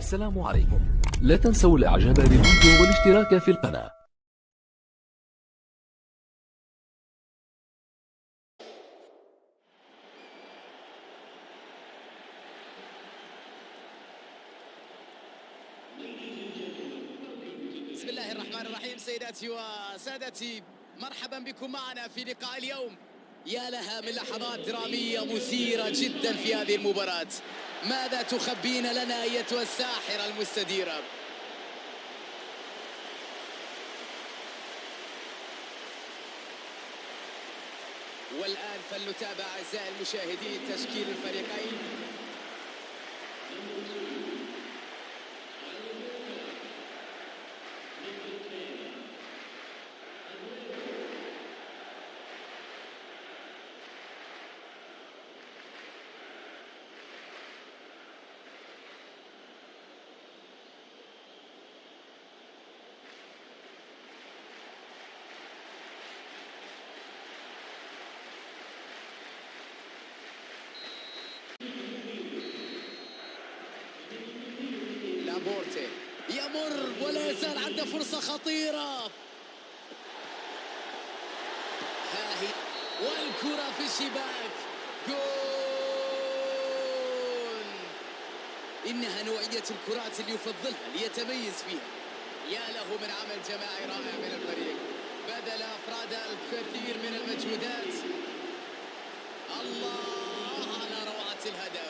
السلام عليكم. لا تنسوا الاعجاب بالفيديو والاشتراك في القناة. بسم الله الرحمن الرحيم. سيداتي وسادتي، مرحبا بكم معنا في لقاء اليوم. يا لها من لحظات درامية مثيرة جدا في هذه المباراة. ماذا تخبين لنا أيتها الساحرة المستديرة؟ والآن فلنتابع أعزائي المشاهدين تشكيل الفريقين. لابورتي يمر ولا يزال عنده فرصة خطيرة. ها هي والكرة في الشباك. جول. إنها نوعية الكرات اللي يفضلها ليتميز فيها. يا له من عمل جماعي رائع من الفريق. بذل أفراد الكثير من المجهودات. الله على روعة الهدف.